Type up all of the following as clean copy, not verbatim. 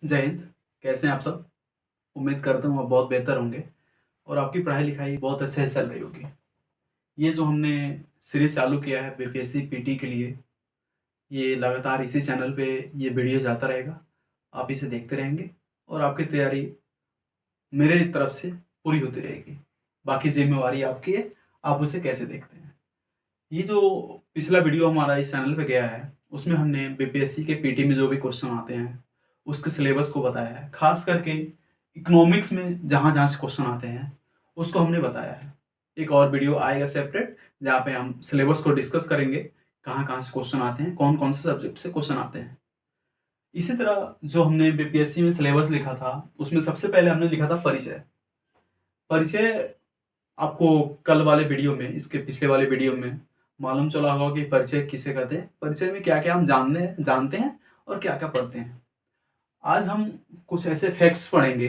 जय हिंद। कैसे हैं आप सब? उम्मीद करता हूँ आप बहुत बेहतर होंगे और आपकी पढ़ाई लिखाई बहुत अच्छे से चल रही होगी। ये जो हमने सीरीज चालू किया है बीपीएससी पीटी के लिए, ये लगातार इसी चैनल पे ये वीडियो जाता रहेगा। आप इसे देखते रहेंगे और आपकी तैयारी मेरे तरफ से पूरी होती रहेगी। बाकी जिम्मेवारी आपकी है, आप उसे कैसे देखते हैं। ये जो पिछला वीडियो हमारा इस चैनल पे गया है, उसमें हमने बीपीएससी के पीटी में जो भी क्वेश्चन आते हैं उसके सिलेबस को बताया है। खास करके इकोनॉमिक्स में जहाँ जहाँ से क्वेश्चन आते हैं उसको हमने बताया है। एक और वीडियो आएगा सेपरेट, जहाँ पे हम सिलेबस को डिस्कस करेंगे, कहाँ कहाँ से क्वेश्चन आते हैं, कौन कौन से सब्जेक्ट से क्वेश्चन आते हैं। इसी तरह जो हमने बीपीएससी में सिलेबस लिखा था, उसमें सबसे पहले हमने लिखा था परिचय। परिचय आपको कल वाले वीडियो में, इसके पिछले वाले वीडियो में मालूम चला होगा कि परिचय किसे कहते हैं, परिचय में क्या क्या हम जानते हैं और क्या क्या पढ़ते हैं। आज हम कुछ ऐसे फैक्ट्स पढ़ेंगे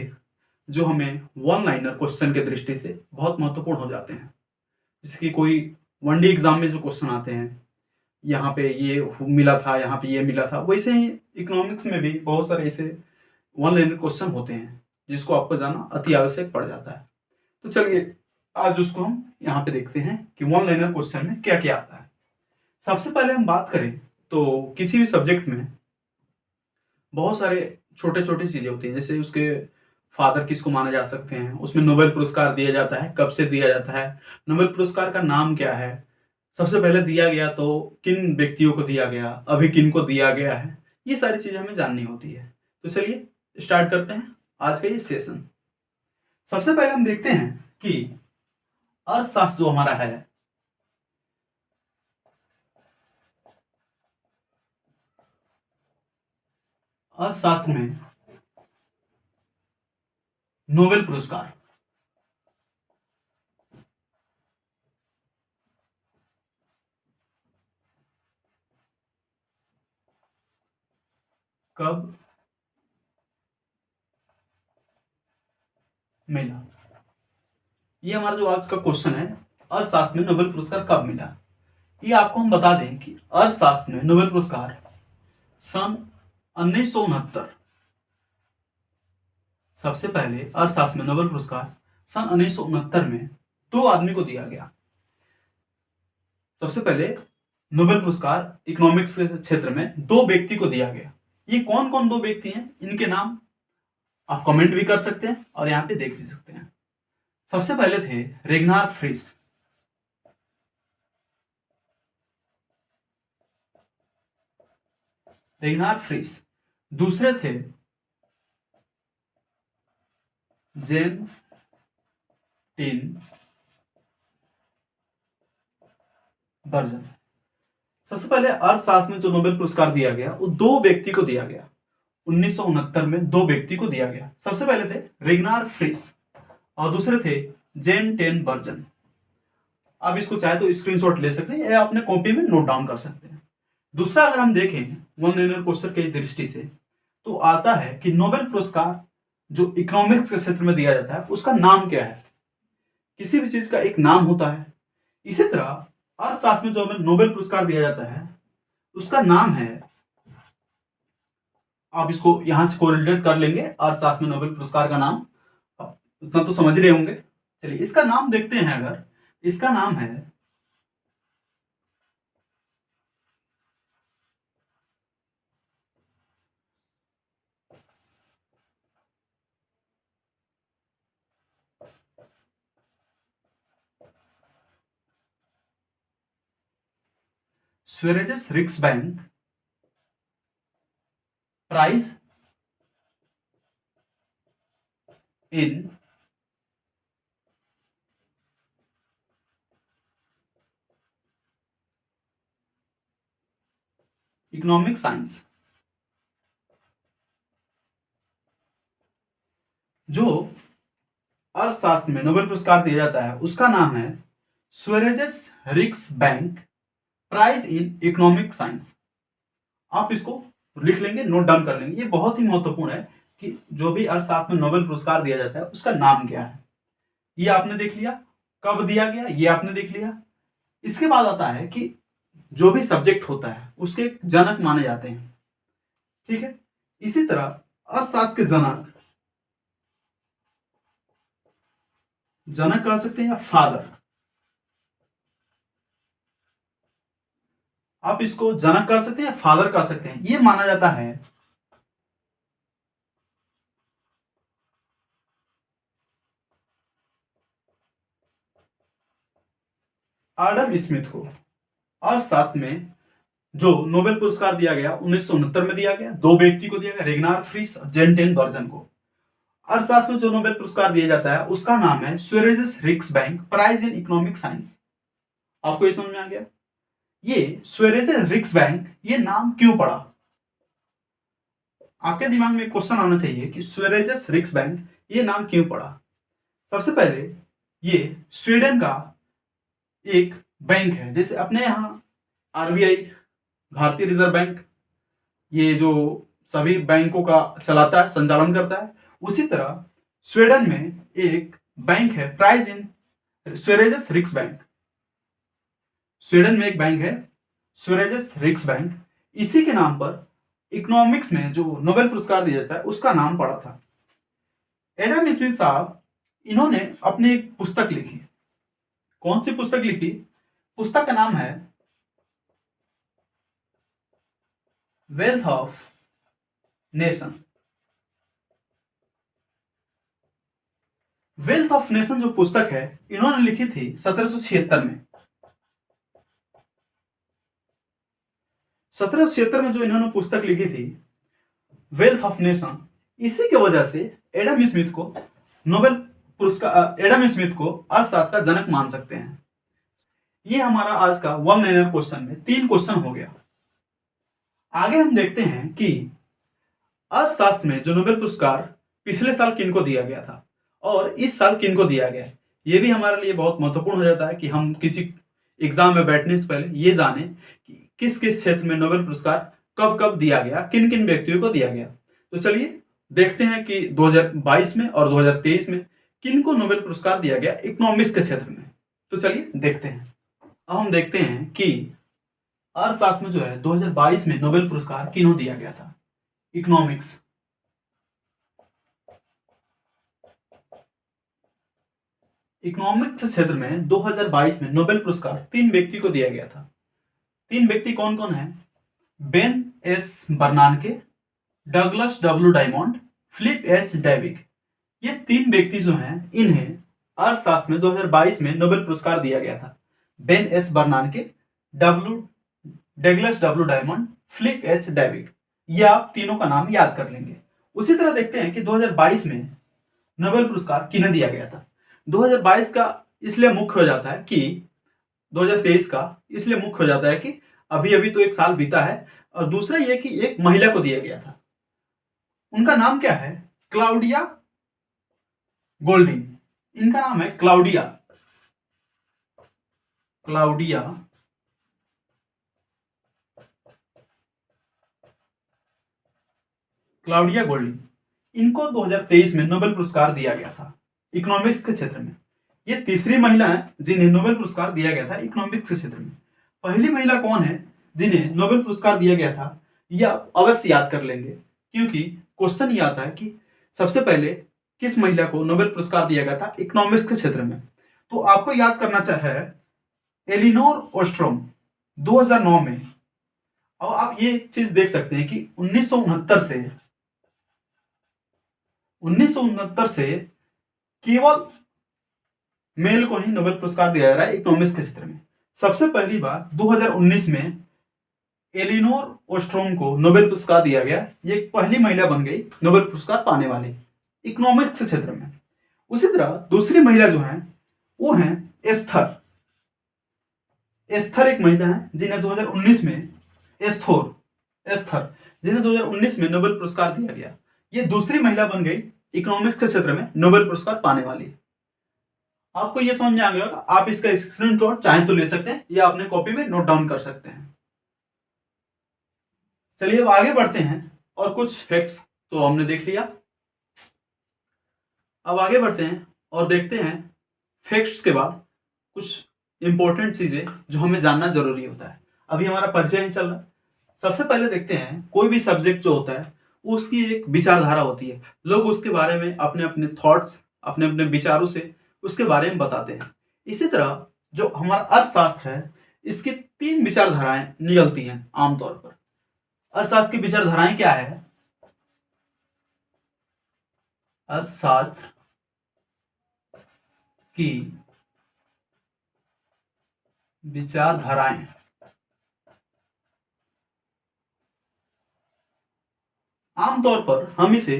जो हमें वन लाइनर क्वेश्चन के दृष्टि से बहुत महत्वपूर्ण हो जाते हैं। जैसे कि कोई वनडे एग्जाम में जो क्वेश्चन आते हैं, यहाँ पे ये मिला था, यहाँ पे ये मिला था, वैसे ही इकोनॉमिक्स में भी बहुत सारे ऐसे वन लाइनर क्वेश्चन होते हैं जिसको आपको जाना अति आवश्यक पड़ जाता है। तो चलिए आज उसको हम यहाँ पे देखते हैं कि वन लाइनर क्वेश्चन में क्या क्या आता है। सबसे पहले हम बात करें तो किसी भी सब्जेक्ट में बहुत सारे छोटे छोटे चीजें होती हैं। जैसे उसके फादर किसको माने जा सकते हैं, उसमें नोबेल पुरस्कार दिया जाता है, कब से दिया जाता है, नोबेल पुरस्कार का नाम क्या है, सबसे पहले दिया गया तो किन व्यक्तियों को दिया गया, अभी किन को दिया गया है, ये सारी चीजें हमें जाननी होती है। तो चलिए स्टार्ट करते हैं आज का ये सेशन। सबसे पहले हम देखते हैं कि अर्थशास्त्र जो हमारा है, अर्थशास्त्र में नोबेल पुरस्कार कब मिला, ये हमारा जो आज का क्वेश्चन है, अर्थशास्त्र में नोबेल पुरस्कार कब मिला। ये आपको हम बता दें कि अर्थशास्त्र में नोबेल पुरस्कार सन 1969, सबसे पहले अर्थशास्त्र में नोबेल पुरस्कार सन 1969 में दो आदमी को दिया गया। सबसे पहले नोबेल पुरस्कार इकोनॉमिक्स के क्षेत्र में दो व्यक्ति को दिया गया। ये कौन कौन दो व्यक्ति हैं, इनके नाम आप कमेंट भी कर सकते हैं और यहाँ पे देख भी सकते हैं। सबसे पहले थे रेगनार फ्रिस, रेगनार फ्रिस। दूसरे थे जेन टिन बर्जन। सबसे पहले अर्थशास्त्र में जो नोबेल पुरस्कार दिया गया वो दो व्यक्ति को दिया गया। 1969 में दो व्यक्ति को दिया गया। सबसे पहले थे रेगनार फ्रिस और दूसरे थे जेन टेन बर्जन। आप इसको चाहे तो स्क्रीनशॉट ले सकते हैं या अपने कॉपी में नोट डाउन कर सकते हैं। दूसरा अगर हम देखें वन लाइनर क्वेश्चन की दृष्टि से, तो आता है कि नोबेल पुरस्कार जो इकोनॉमिक्स के क्षेत्र में दिया जाता है उसका नाम क्या है। किसी भी चीज का एक नाम होता है। इसी तरह अर्थशास्त्र में जो हमें नोबेल पुरस्कार दिया जाता है उसका नाम है, आप इसको यहां से कोरिलेट कर लेंगे, अर्थशास्त्र में नोबेल पुरस्कार का नाम अब उतना तो समझ रहे होंगे। चलिए इसका नाम देखते हैं। अगर इसका नाम है Sveriges Riksbank prize in economic science. जो अर्थशास्त्र में नोबेल पुरस्कार दिया जाता है उसका नाम है Sveriges Riksbank prize in economic science. आप इसको लिख लेंगे, नोट डाउन कर लेंगे। ये बहुत ही महत्वपूर्ण है कि जो भी अर्थशास्त्र में नोबेल पुरस्कार दिया जाता है उसका नाम क्या है। ये आपने देख लिया, कब दिया गया ये आपने देख लिया। इसके बाद आता है कि जो भी सब्जेक्ट होता है उसके जनक माने जाते हैं। ठीक है। इसी तरह अर्थशास्त्र के जनक, जनक कह सकते हैं या फादर, आप इसको जनक कह सकते हैं या फादर कह सकते हैं, ये माना जाता है एडम स्मिथ को। अर्थशास्त्र में जो नोबेल पुरस्कार दिया गया 1969 में दिया गया, दो व्यक्ति को दिया गया, रेगनार फ्रिस और जेन बर्जन को। अर्थशास्त्र में जो नोबेल पुरस्कार दिया जाता है उसका नाम है Sveriges Riksbank prize in economic science. आपको ये समझ में आ गया? ये स्वेरेजस रिक्सबैंक, ये नाम क्यों पड़ा? आपके दिमाग में क्वेश्चन आना चाहिए कि स्वेरेजस रिक्सबैंक ये नाम क्यों पड़ा। सबसे पहले ये स्वीडन का एक बैंक है, जैसे अपने यहाँ आरबीआई, भारतीय रिजर्व बैंक, ये जो सभी बैंकों का चलाता है, संचालन करता है, उसी तरह स्वीडन में एक बैंक है प्राइज इन स्वेरेजस रिक्सबैंक। स्वीडन में एक बैंक है स्वेरेजस रिक्सबैंक, इसी के नाम पर इकोनॉमिक्स में जो नोबेल पुरस्कार दिया जाता है उसका नाम पड़ा था। एडम स्मिथ साहब, इन्होंने अपनी एक पुस्तक लिखी। कौन सी पुस्तक लिखी? पुस्तक का नाम है wealth of nation. Wealth of nation जो पुस्तक है इन्होंने लिखी थी 1776 में। 1776 में जो इन्होंने पुस्तक लिखी थी वेल्थ ऑफ नेशन, इसी की वजह से एडम स्मिथ को नोबेल पुरस्कार, एडम स्मिथ को अर्थशास्त्र का जनक मान सकते हैं। ये हमारा आज का वन लाइनर क्वेश्चन में 3 क्वेश्चन हो गया। आगे हम देखते हैं कि अर्थशास्त्र में जो नोबेल पुरस्कार पिछले साल किनको दिया गया था और इस साल किनको दिया गया है, ये भी हमारे लिए बहुत महत्वपूर्ण हो जाता है कि हम किसी एग्जाम में बैठने से पहले ये जाने कि किस किस क्षेत्र में नोबेल पुरस्कार कब कब दिया गया, किन किन व्यक्तियों को दिया गया। तो चलिए देखते हैं कि 2022 में और 2023 में किनको नोबेल पुरस्कार दिया गया इकोनॉमिक्स के क्षेत्र में। तो चलिए देखते हैं। अब हम देखते हैं कि अर्थशास्त्र में जो है 2022 में नोबेल पुरस्कार किन्हों दिया गया था इकोनॉमिक्स। इकोनॉमिक्स क्षेत्र में 2022 में नोबेल पुरस्कार 3 व्यक्ति को दिया गया था। 3 व्यक्ति कौन कौन है? Ben S Bernanke, Douglas W Diamond, Philip H Dybvig. ये 3 व्यक्ति जो हैं, इन्हें अर्थशास्त्र में 2022 में नोबेल पुरस्कार दिया गया था। Ben S Bernanke, Douglas W Diamond, Philip H Dybvig. ये आप तीनों का नाम याद कर लेंगे। उसी तरह देखते हैं कि 2022 में नोबेल पुरस्कार किन्हें दिया गया था। 2022 का इसलिए मुख्य हो जाता है कि 2023 का इसलिए मुख्य हो जाता है कि अभी अभी तो एक साल बीता है, और दूसरा यह कि एक महिला को दिया गया था। उनका नाम क्या है? Claudia Golding. इनका नाम है क्लाउडिया गोल्डिंग। इनको 2023 में नोबेल पुरस्कार दिया गया था इकोनॉमिक्स के क्षेत्र में। ये तीसरी महिला है जिन्हें नोबेल पुरस्कार दिया गया था इकोनॉमिक्स के क्षेत्र में। पहली महिला कौन है जिन्हें नोबेल पुरस्कार दिया गया था? यह आप अवश्य याद कर लेंगे, क्योंकि क्वेश्चन ये आता है कि सबसे पहले किस महिला को नोबेल पुरस्कार दिया गया था इकोनॉमिक्स के क्षेत्र में। तो आपको याद करना चाहिए एलिनोर ओस्ट्रोम 2009 में। अब आप ये चीज देख सकते हैं कि 1969 से केवल मेल को ही नोबेल पुरस्कार दिया जा रहा है इकोनॉमिक्स के क्षेत्र में। सबसे पहली बार 2019 में एलिनोर ओस्ट्रोम को नोबेल पुरस्कार दिया गया। ये पहली महिला बन गई नोबेल पुरस्कार पाने वाली इकोनॉमिक्स के क्षेत्र में। उसी तरह दूसरी महिला जो है वो है एस्थर एक महिला है जिन्हें 2019 में एस्थर जिन्हें 2019 में नोबेल पुरस्कार दिया गया। ये दूसरी महिला बन गई इकोनॉमिक्स के क्षेत्र में नोबेल पुरस्कार पाने वाली। आपको ये समझ में आ गया होगा। आप इसका स्क्रीनशॉट चाहें तो ले सकते हैं या अपने कॉपी में नोट डाउन कर सकते हैं। चलिए अब आगे बढ़ते हैं, और कुछ फैक्ट्स तो हमने देख लिया। अब आगे बढ़ते हैं और देखते हैं फैक्ट्स के बाद कुछ इंपॉर्टेंट चीजें जो हमें जानना जरूरी होता है। अभी हमारा परिचय ही चल रहा है। सबसे पहले देखते हैं कोई भी सब्जेक्ट जो होता है उसकी एक विचारधारा होती है। लोग उसके बारे में अपने अपने थॉट्स, अपने अपने विचारों से उसके बारे में बताते हैं। इसी तरह जो हमारा अर्थशास्त्र है, इसकी तीन विचारधाराएं निकलती हैं आमतौर पर। अर्थशास्त्र की विचारधाराएं क्या है? अर्थशास्त्र की विचारधाराएं आमतौर पर हम इसे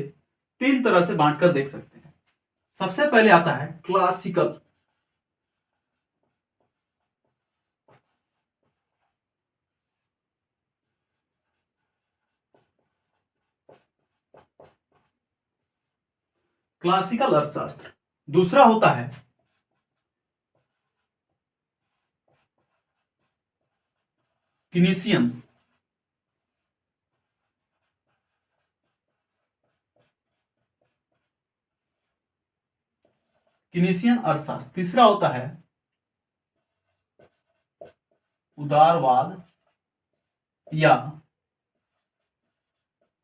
तीन तरह से बांटकर देख सकते हैं। सबसे पहले आता है क्लासिकल। क्लासिकल अर्थशास्त्र। दूसरा होता है कीनेसियन। कीनेसियन अर्थशास्त्र। तीसरा होता है उदारवाद या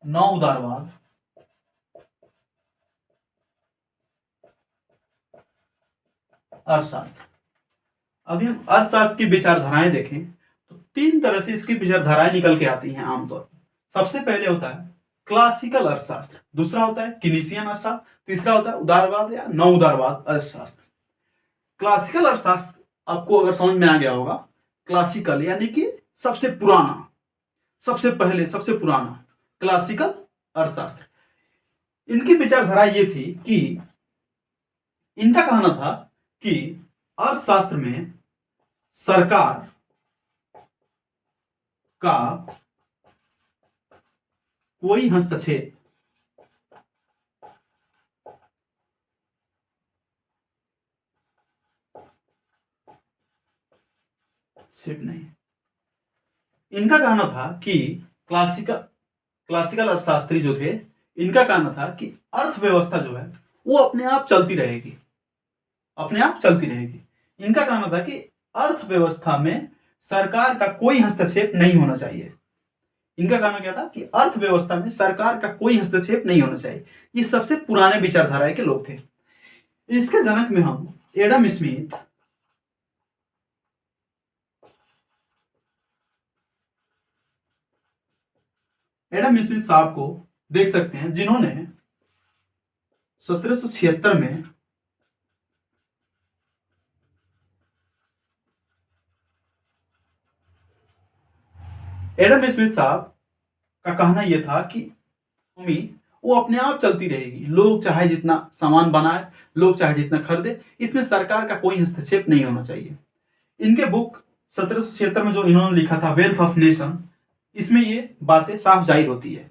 नौ उदारवाद। अर्थशास्त्र। अभी हम अर्थशास्त्र की विचारधाराएं देखें तो तीन तरह से इसकी विचारधाराएं निकल के आती हैं आमतौर पर। सबसे पहले होता है क्लासिकल अर्थशास्त्र, दूसरा होता है कीनेसियन अर्थशास्त्र, तीसरा होता है उदारवाद या नौ उदारवाद अर्थशास्त्र। क्लासिकल अर्थशास्त्र आपको अगर समझ में आ गया होगा, क्लासिकल यानी कि सबसे पुराना, सबसे पहले, सबसे पुराना क्लासिकल अर्थशास्त्र। इनकी विचारधारा ये थी कि इनका कहना था कि अर्थशास्त्र में सरकार का कोई हस्तक्षेप नहीं। इनका कहना था कि क्लासिकल अर्थशास्त्री जो थे, इनका कहना था कि अर्थव्यवस्था जो है वो अपने आप चलती रहेगी, अपने आप चलती रहेगी। इनका कहना था कि अर्थव्यवस्था में सरकार का कोई हस्तक्षेप नहीं होना चाहिए। इनका कहना क्या था कि अर्थव्यवस्था में सरकार का कोई हस्तक्षेप नहीं होना चाहिए। ये सबसे पुराने विचारधारा के लोग थे। इसके जनक में हम एडम स्मिथ, साहब को देख सकते हैं, जिन्होंने 1776 में एडम स्मिथ साहब का कहना यह था कि भूमि वो अपने आप चलती रहेगी, लोग चाहे जितना सामान बनाए, लोग चाहे जितना खरीदे, इसमें सरकार का कोई हस्तक्षेप नहीं होना चाहिए। इनके बुक 1776 में जो इन्होंने लिखा था वेल्थ ऑफ नेशन, इसमें ये बातें साफ जाहिर होती है।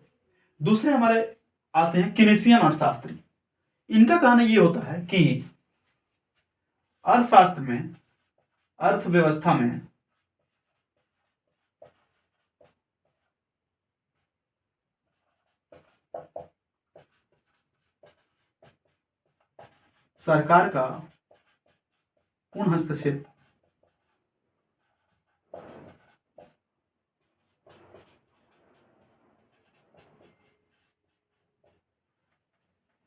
दूसरे हमारे आते हैं कीनेसियन अर्थशास्त्री। इनका कहना यह होता है कि अर्थशास्त्र में, अर्थव्यवस्था में सरकार का पूर्ण हस्तक्षेप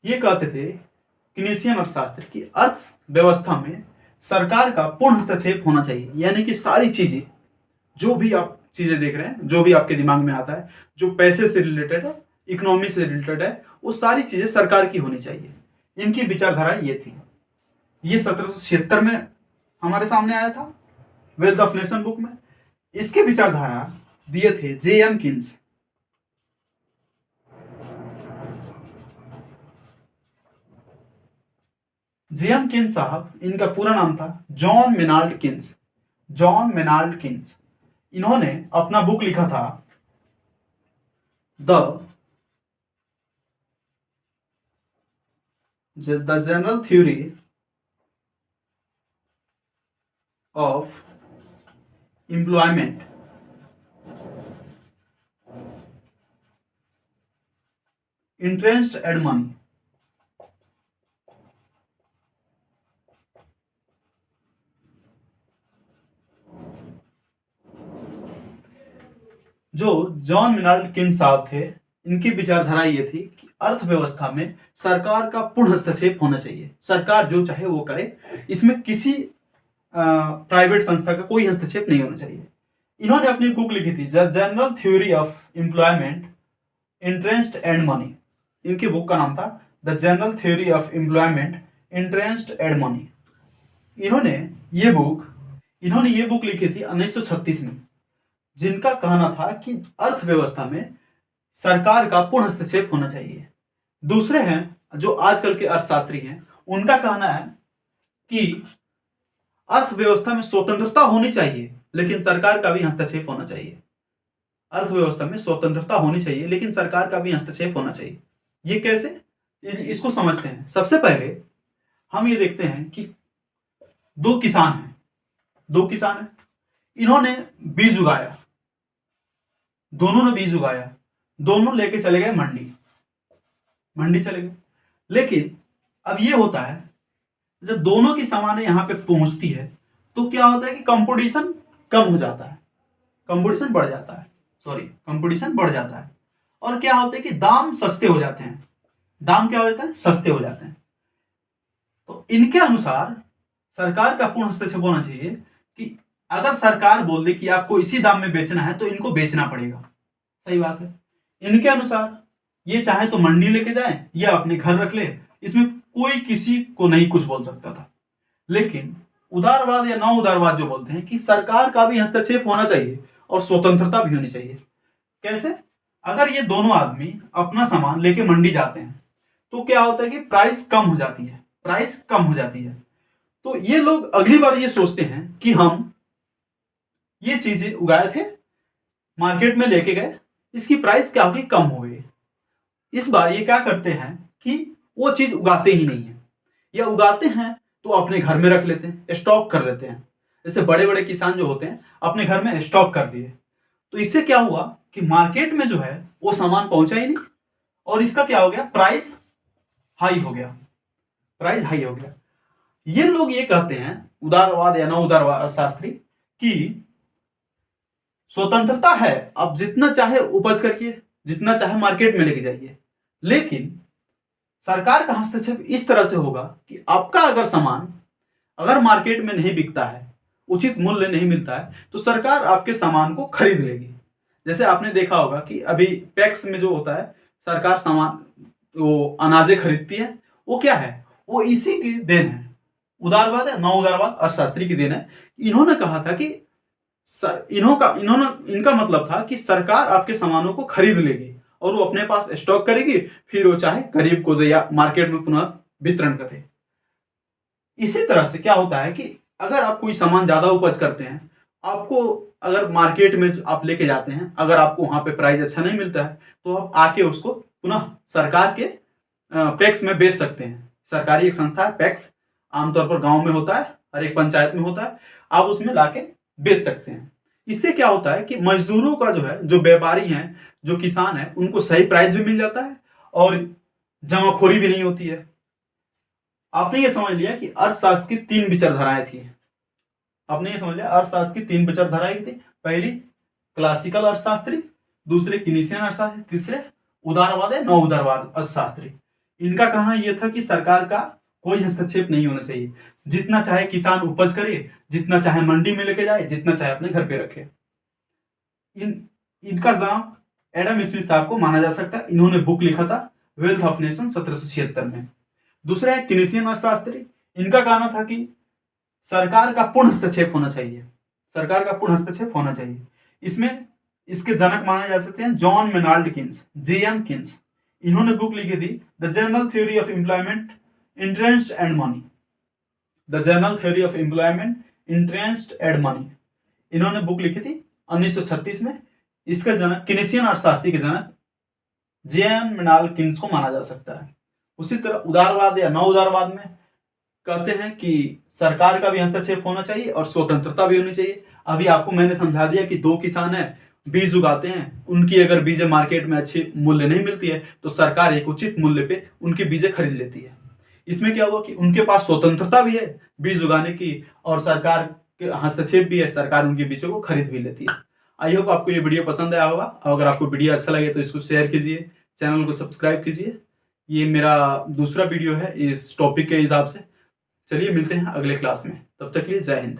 ये कहते थे कीनेसियन अर्थशास्त्र की अर्थव्यवस्था में सरकार का पूर्ण हस्तक्षेप होना चाहिए। यानी कि सारी चीजें, जो भी आप चीजें देख रहे हैं, जो भी आपके दिमाग में आता है, जो पैसे से रिलेटेड है, इकोनॉमी से रिलेटेड है, वो सारी चीजें सरकार की होनी चाहिए। इनकी विचारधारा ये थी। ये 1776 में हमारे सामने आया था वेल्थ ऑफ नेशन बुक में। इसके विचारधारा दिए थे J.M. किन्स। J.M. किन्स साहब, इनका पूरा नाम था जॉन मेनाल्ड किन्स। जॉन मेनाल्ड किन्स, इन्होंने अपना बुक लिखा था the general theory of employment, interest and money. जो जॉन मेनाल्ड किन्स साहब थे, इनकी विचारधारा ये थी कि अर्थव्यवस्था में सरकार का पूर्ण हस्तक्षेप होना चाहिए, सरकार जो चाहे वो करे, इसमें किसी प्राइवेट संस्था का कोई हस्तक्षेप नहीं होना चाहिए। इन्होंने अपनी बुक लिखी थी the general theory of employment, interest and money. इनकी बुक का नाम था the general theory of employment, interest and money. इन्होंने ये बुक लिखी थी 1936 में, जिनका कहना था कि अर्थव्यवस्था में सरकार का पूर्ण हस्तक्षेप होना चाहिए। दूसरे हैं जो आजकल के अर्थशास्त्री हैं, उनका कहना है कि अर्थव्यवस्था में स्वतंत्रता होनी चाहिए लेकिन सरकार का भी हस्तक्षेप होना चाहिए। अर्थव्यवस्था में स्वतंत्रता होनी चाहिए लेकिन सरकार का भी हस्तक्षेप होना चाहिए। ये कैसे, इसको समझते हैं। सबसे पहले हम ये देखते हैं कि दो किसान हैं, इन्होंने बीज उगाया, दोनों लेके चले गए मंडी चले गए। लेकिन अब ये होता है जब दोनों की सामानें यहाँ पे पहुंचती है तो क्या होता है कि कंपटीशन बढ़ जाता है और क्या होता है कि दाम सस्ते हो जाते हैं। तो इनके अनुसार सरकार का पूर्ण हस्तक्षेप होना चाहिए कि अगर सरकार बोल दे कि आपको इसी दाम में बेचना है तो इनको बेचना पड़ेगा। सही बात है। इनके अनुसार ये चाहे तो मंडी लेके जाए या अपने घर रख ले, इसमें कोई किसी को नहीं कुछ बोल सकता था। लेकिन उदारवाद या नव उदारवाद जो बोलते हैं कि सरकार का भी हस्तक्षेप होना चाहिए और स्वतंत्रता भी होनी चाहिए। कैसे? अगर ये दोनों आदमी अपना सामान लेके मंडी जाते हैं तो क्या होता है कि प्राइस कम हो जाती है। तो ये लोग अगली बार ये सोचते हैं कि हम ये चीजें उगाए थे, मार्केट में लेके गए, इसकी प्राइस क्या होगी, कम हो गई। इस बार ये क्या करते हैं कि वो चीज उगाते ही नहीं है, या उगाते हैं तो अपने घर में रख लेते हैं, स्टॉक कर लेते हैं। जैसे बड़े बड़े किसान जो होते हैं अपने घर में स्टॉक कर दिए, तो इससे क्या हुआ कि मार्केट में जो है वो सामान पहुंचा ही नहीं और इसका क्या हो गया, प्राइस हाई हो गया। ये लोग ये कहते हैं, उदारवाद या नव उदारवाद शास्त्री, कि स्वतंत्रता है, आप जितना चाहे उपज करके जितना चाहे मार्केट में लेके जाइए, लेकिन सरकार का हस्तक्षेप इस तरह से होगा कि आपका अगर सामान अगर मार्केट में नहीं बिकता है, उचित मूल्य नहीं मिलता है, तो सरकार आपके सामान को खरीद लेगी। जैसे आपने देखा होगा कि अभी पैक्स में जो होता है, सरकार सामान वो अनाजें खरीदती है, वो क्या है, वो इसी की देन है। उदारवाद है, नव उदारवाद अर्थशास्त्री की देन है। इन्होंने कहा था कि इनका मतलब था कि सरकार आपके सामानों को खरीद लेगी और वो अपने पास स्टॉक करेगी, फिर वो चाहे गरीब को दे या मार्केट में पुनः वितरण करे। इसी तरह से क्या होता है कि अगर आप कोई सामान ज्यादा उपज करते हैं, आपको अगर मार्केट में आप लेके जाते हैं, अगर आपको वहां पे प्राइस अच्छा नहीं मिलता है तो आप आके उसको पुनः सरकार के पैक्स में बेच सकते हैं। सरकारी एक संस्था है पैक्स, आमतौर पर गांव में होता है, हर एक पंचायत में होता है, आप उसमें लाके बेच सकते हैं। इससे क्या होता है कि मजदूरों का जो है, जो व्यापारी हैं, जो किसान है, उनको सही प्राइस भी मिल जाता है और जमाखोरी भी नहीं होती है। आपने ये समझ लिया कि अर्थशास्त्र की तीन विचारधाराएं थी। पहली क्लासिकल अर्थशास्त्री, दूसरे किनीशियन अर्थशास्त्री, तीसरे उदारवाद है नव उदारवाद अर्थशास्त्री। इनका कहना यह था कि सरकार का कोई हस्तक्षेप नहीं होना चाहिए, जितना चाहे किसान उपज करे, जितना चाहे मंडी में लेके जाए, जितना चाहे अपने घर पे रखे। इनका जन्म एडम स्मिथ साहब को माना जा सकता है। इन्होंने बुक लिखा था वेल्थ ऑफ नेशन 1776 में। दूसरा है किनीशियन अर्थशास्त्री, इनका कहना था कि सरकार का पूर्ण हस्तक्षेप होना चाहिए। इसमें इसके जनक माने जा सकते हैं जॉन मेनाल्ड किन्स, J.M. किन्स। इन्होंने बुक लिखी थी the general theory of employment, interest and money. इन्होंने बुक लिखी थी 1936 में। इसका जनक किनीशियन अर्थशास्त्री के जनक J.M. मेनाल्ड किन्स को माना जा सकता है। उसी तरह उदारवाद या नव उदारवाद में कहते हैं कि सरकार का भी हस्तक्षेप होना चाहिए और स्वतंत्रता भी होनी चाहिए। अभी आपको मैंने समझा दिया कि दो किसान हैं, बीज उगाते हैं, उनकी अगर बीजें मार्केट में अच्छी मूल्य नहीं मिलती है तो सरकार एक उचित मूल्य पे उनकी बीजें खरीद लेती है। इसमें क्या हुआ कि उनके पास स्वतंत्रता भी है बीज उगाने की और सरकार के हस्तक्षेप भी है, सरकार उनकी बीजों को खरीद भी लेती है। आई होप आपको ये वीडियो पसंद आया होगा। अगर आपको वीडियो अच्छा लगे तो इसको शेयर कीजिए, चैनल को सब्सक्राइब कीजिए। ये मेरा दूसरा वीडियो है इस टॉपिक के हिसाब से। चलिए मिलते हैं अगले क्लास में, तब तक के लिए जय हिंद।